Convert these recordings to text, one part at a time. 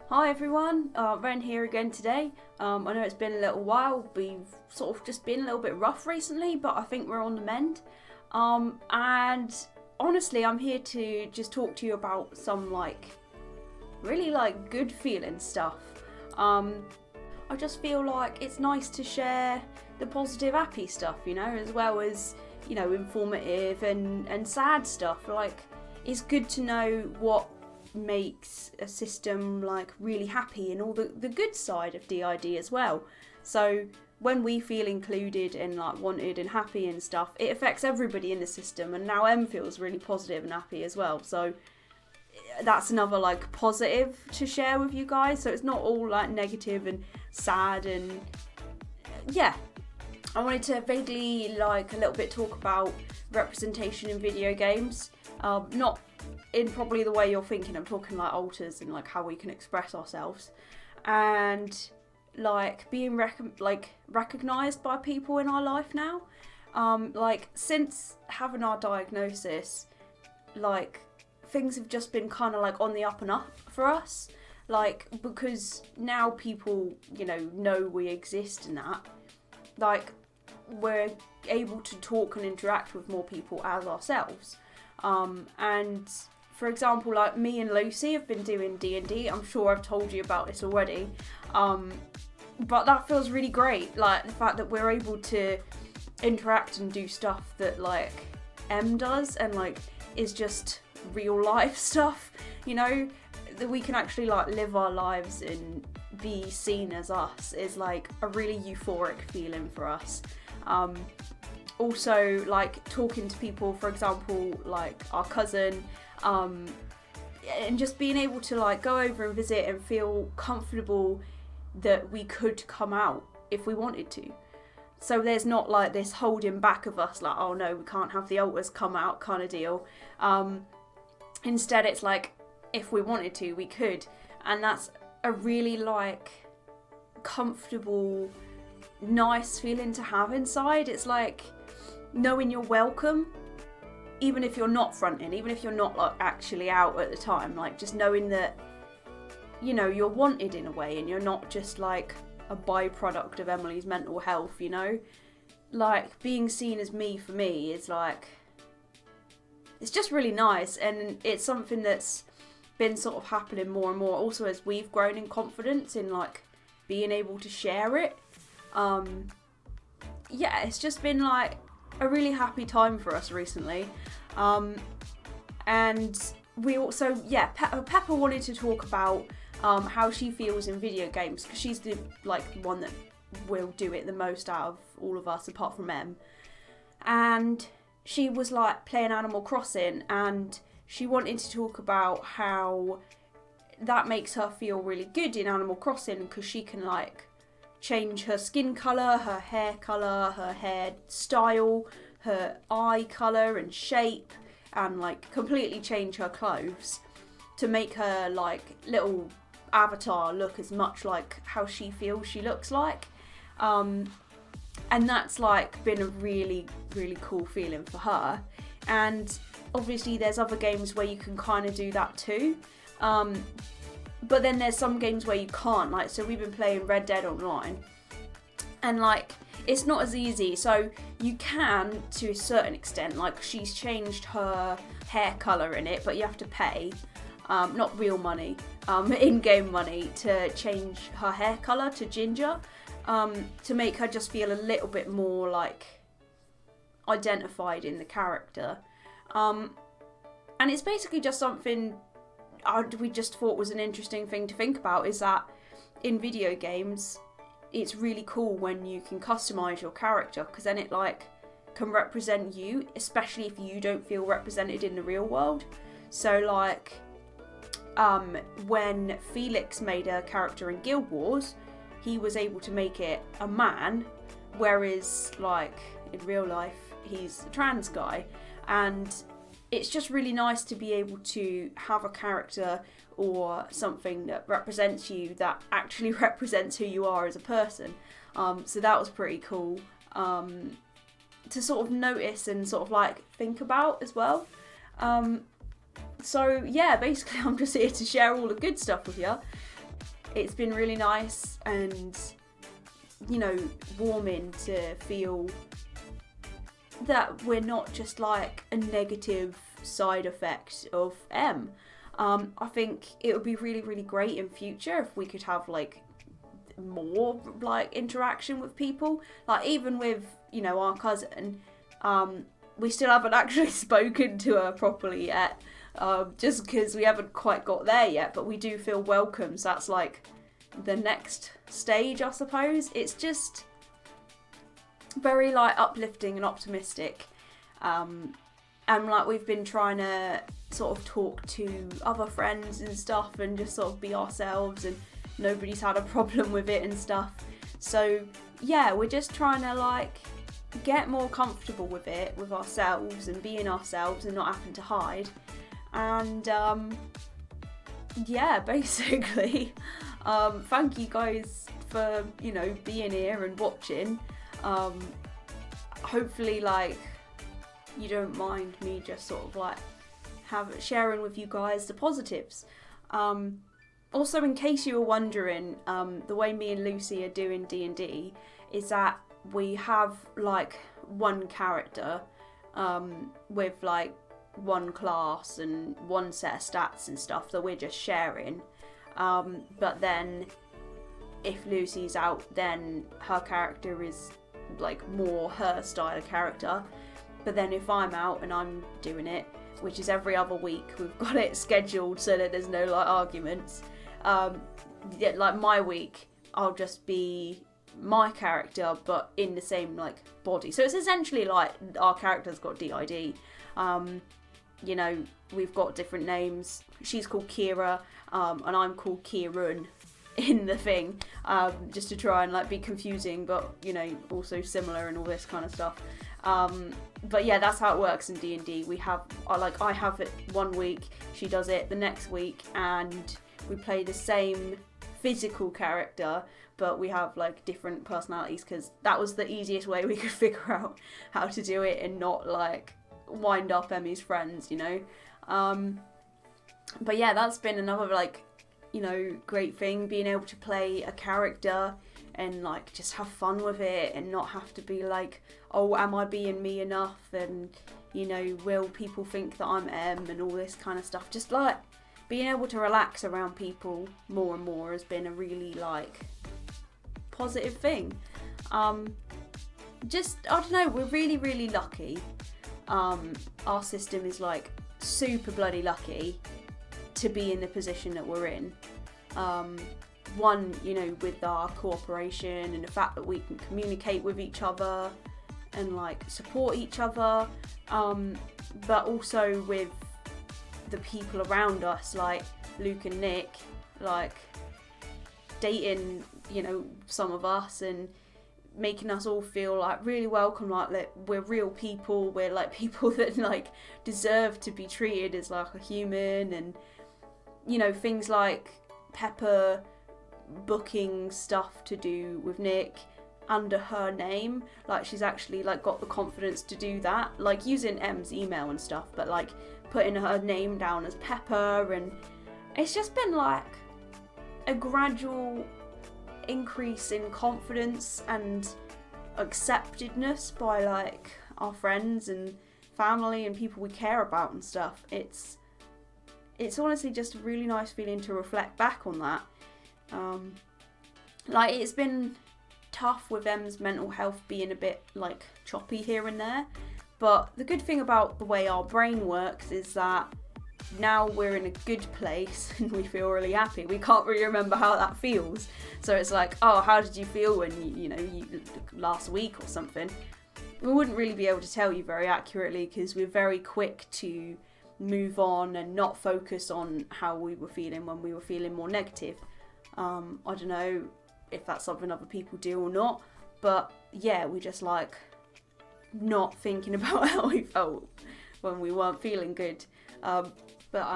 Hi everyone, Ren here again today. I know it's been a little while, we've sort of just been a little bit rough recently, but I think we're on the mend. And honestly, I'm here to just talk to you about some really good feeling stuff. I just feel like it's nice to share the positive, happy stuff, as well as, informative and sad stuff. It's good to know what makes a system really happy and all the good side of DID as well. So when we feel included and wanted and happy and stuff, it affects everybody in the system, and now M feels really positive and happy as well. So that's another positive to share with you guys, so it's not all negative and sad. And yeah, I wanted to vaguely a little bit talk about representation in video games, not in probably the way you're thinking. I'm talking alters and how we can express ourselves, and being recognized by people in our life now. Since having our diagnosis, things have just been kind of on the up and up for us, because now people know we exist, and that we're able to talk and interact with more people as ourselves. And for example, me and Lucy have been doing D&D. I'm sure I've told you about this already. But that feels really great. The fact that we're able to interact and do stuff that M does, and is just real life stuff, that we can actually live our lives and be seen as us is a really euphoric feeling for us. Also, talking to people, for example, our cousin, and just being able to go over and visit and feel comfortable that we could come out if we wanted to. So there's not this holding back of us, oh no, we can't have the alters come out kind of deal. Instead, it's if we wanted to, we could. And that's a really comfortable, nice feeling to have inside. It's knowing you're welcome, even if you're not fronting, even if you're not actually out at the time, just knowing that you're wanted in a way, and you're not just a byproduct of Emily's mental health. Being seen as me, for me, is it's just really nice, and it's something that's been sort of happening more and more also as we've grown in confidence in being able to share it. Yeah, it's just been a really happy time for us recently. And we also, Pepper wanted to talk about how she feels in video games, because she's the one that will do it the most out of all of us apart from Em. And she was playing Animal Crossing, and she wanted to talk about how that makes her feel really good in Animal Crossing, because she can change her skin colour, her hair style, her eye colour and shape, and completely change her clothes to make her little avatar look as much like how she feels she looks like. And that's been a really, really cool feeling for her. And obviously there's other games where you can kind of do that too. But then there's some games where you can't, so we've been playing Red Dead Online, and it's not as easy. So you can, to a certain extent, she's changed her hair colour in it, but you have to pay, not real money, in-game money, to change her hair colour to ginger, to make her just feel a little bit more identified in the character. And it's basically just something we just thought was an interesting thing to think about, is that in video games it's really cool when you can customise your character, because then it can represent you, especially if you don't feel represented in the real world. So when Felix made a character in Guild Wars, he was able to make it a man, whereas in real life he's a trans guy. And it's just really nice to be able to have a character or something that represents you, that actually represents who you are as a person. So that was pretty cool to sort of notice and sort of think about as well. So yeah, basically I'm just here to share all the good stuff with you. It's been really nice and, you know, warming to feel that we're not just like a negative side effect of M. I think it would be really, really great in future if we could have like more like interaction with people, like even with, you know, our cousin. We still haven't actually spoken to her properly yet, just because we haven't quite got there yet, but we do feel welcome, so that's like the next stage, I suppose. It's just very like uplifting and optimistic, and like we've been trying to sort of talk to other friends and stuff and just sort of be ourselves, and nobody's had a problem with it and stuff. So yeah, we're just trying to like get more comfortable with it, with ourselves and being ourselves and not having to hide. And yeah, basically thank you guys for, you know, being here and watching. Hopefully like you don't mind me just sort of like sharing with you guys the positives. Also, in case you were wondering, the way me and Lucy are doing D&D is that we have like one character with like one class and one set of stats and stuff that we're just sharing. But then if Lucy's out, then her character is like more her style of character. But then if I'm out and I'm doing it, which is every other week, we've got it scheduled so that there's no like arguments. Yeah, like my week, I'll just be my character but in the same like body, so it's essentially like our character's got DID. You know, we've got different names. She's called Kira, and I'm called Kieran in the thing, just to try and like be confusing, but you know, also similar and all this kind of stuff. But yeah, that's how it works in D&D. We have I have it one week, she does it the next week, and we play the same physical character, but we have like different personalities, because that was the easiest way we could figure out how to do it and not like wind up Emmy's friends, you know. But yeah, that's been another like, you know, great thing, being able to play a character and like just have fun with it and not have to be like, oh, am I being me enough, and you know, will people think that I'm M and all this kind of stuff. Just like being able to relax around people more and more has been a really like positive thing. Just, I don't know, we're really, really lucky. Our system is like super bloody lucky to be in the position that we're in. One, you know, with our cooperation and the fact that we can communicate with each other and like support each other, but also with the people around us, like Luke and Nick, like dating, you know, some of us and making us all feel like really welcome, like we're real people, we're like people that like deserve to be treated as like a human. And you know, things like Pepper booking stuff to do with Nick under her name, like she's actually like got the confidence to do that, like using M's email and stuff, but like putting her name down as Pepper. And it's just been like a gradual increase in confidence and acceptedness by like our friends and family and people we care about and stuff. It's honestly just a really nice feeling to reflect back on that. Like it's been tough with Em's mental health being a bit like choppy here and there, but the good thing about the way our brain works is that now we're in a good place and we feel really happy. We can't really remember how that feels, so it's like, oh, how did you feel when you last week or something? We wouldn't really be able to tell you very accurately, because we're very quick to move on and not focus on how we were feeling when we were feeling more negative. I don't know if that's something other people do or not, but yeah, we just like not thinking about how we felt when we weren't feeling good. But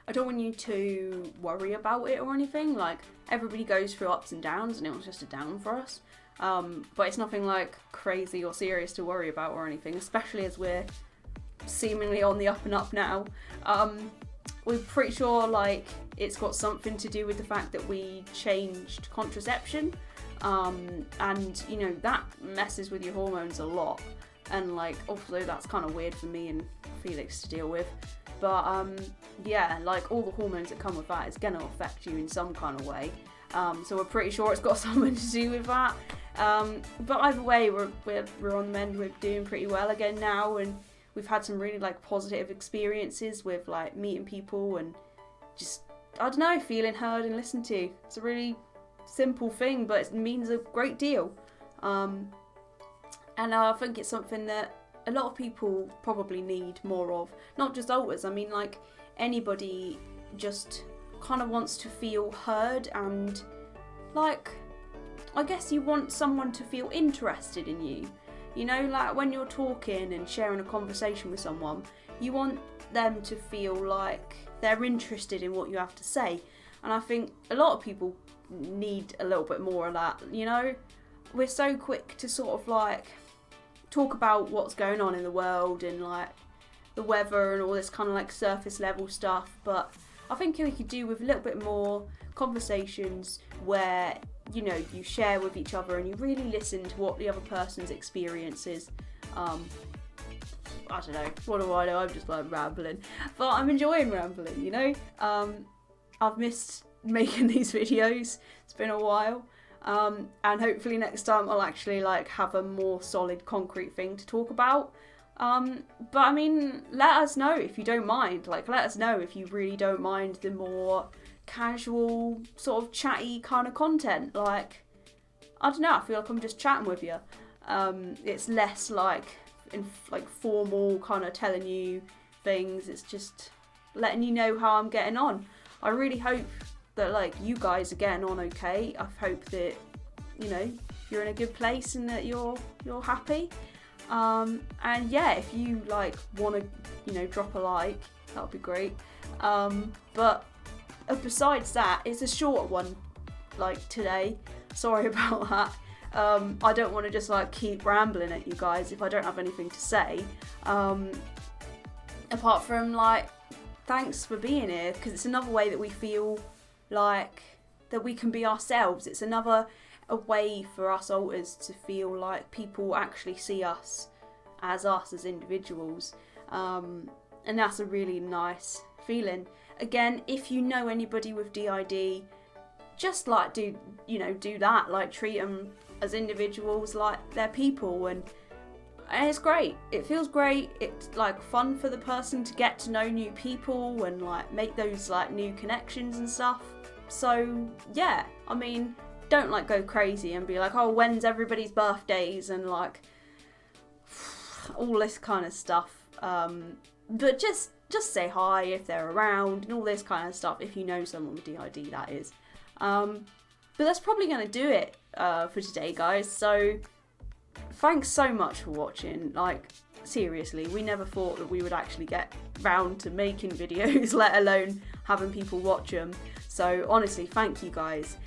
I don't want you to worry about it or anything. Like, everybody goes through ups and downs, and it was just a down for us. But it's nothing like crazy or serious to worry about or anything, especially as we're seemingly on the up and up now. we're pretty sure like it's got something to do with the fact that we changed contraception, and you know that messes with your hormones a lot, and like although that's kind of weird for me and Felix to deal with, but yeah, like all the hormones that come with that is gonna affect you in some kind of way, so we're pretty sure it's got something to do with that, but either way we're on the mend, we're doing pretty well again now, and we've had some really like positive experiences with like meeting people and just, I don't know, feeling heard and listened to. It's a really simple thing, but it means a great deal. And I think it's something that a lot of people probably need more of. Not just alters, I mean like anybody just kind of wants to feel heard, and like I guess you want someone to feel interested in you. You know, like when you're talking and sharing a conversation with someone, you want them to feel like they're interested in what you have to say. And I think a lot of people need a little bit more of that, you know? We're so quick to sort of like talk about what's going on in the world and like the weather and all this kind of like surface level stuff, but I think we could do with a little bit more conversations where, you know, you share with each other and you really listen to what the other person's experience is. I don't know, what do I know, I'm just like rambling, but I'm enjoying rambling, you know. I've missed making these videos, it's been a while, and hopefully next time I'll actually like have a more solid concrete thing to talk about. But I mean, let us know if you don't mind, like let us know if you really don't mind the more casual sort of chatty kind of content. Like I don't know, I feel like I'm just chatting with you. It's less like formal kind of telling you things, it's just letting you know how I'm getting on. I really hope that like you guys are getting on okay. I hope that, you know, you're in a good place and that you're happy. And yeah, if you like want to, you know, drop a like, that would be great. But besides that, it's a shorter one like today, sorry about that. I don't want to just like keep rambling at you guys if I don't have anything to say, apart from like thanks for being here, because it's another way that we feel like that we can be ourselves. It's a way for us alters to feel like people actually see us as individuals, and that's a really nice feeling. Again, if you know anybody with DID, just like do that, like treat them as individuals, like they're people, and it's great. It feels great. It's like fun for the person to get to know new people and like make those like new connections and stuff. So yeah, I mean, don't like go crazy and be like, oh, when's everybody's birthdays and like all this kind of stuff. But just say hi if they're around and all this kind of stuff if you know someone with DID, that is. But that's probably going to do it for today, guys. So thanks so much for watching. Like seriously, we never thought that we would actually get round to making videos, let alone having people watch them. So honestly, thank you guys.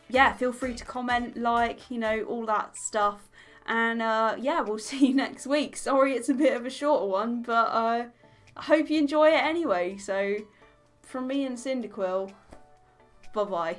Yeah, feel free to comment, like, you know, all that stuff. And yeah, we'll see you next week. Sorry it's a bit of a shorter one, but I hope you enjoy it anyway. So from me and Cyndaquil, bye bye.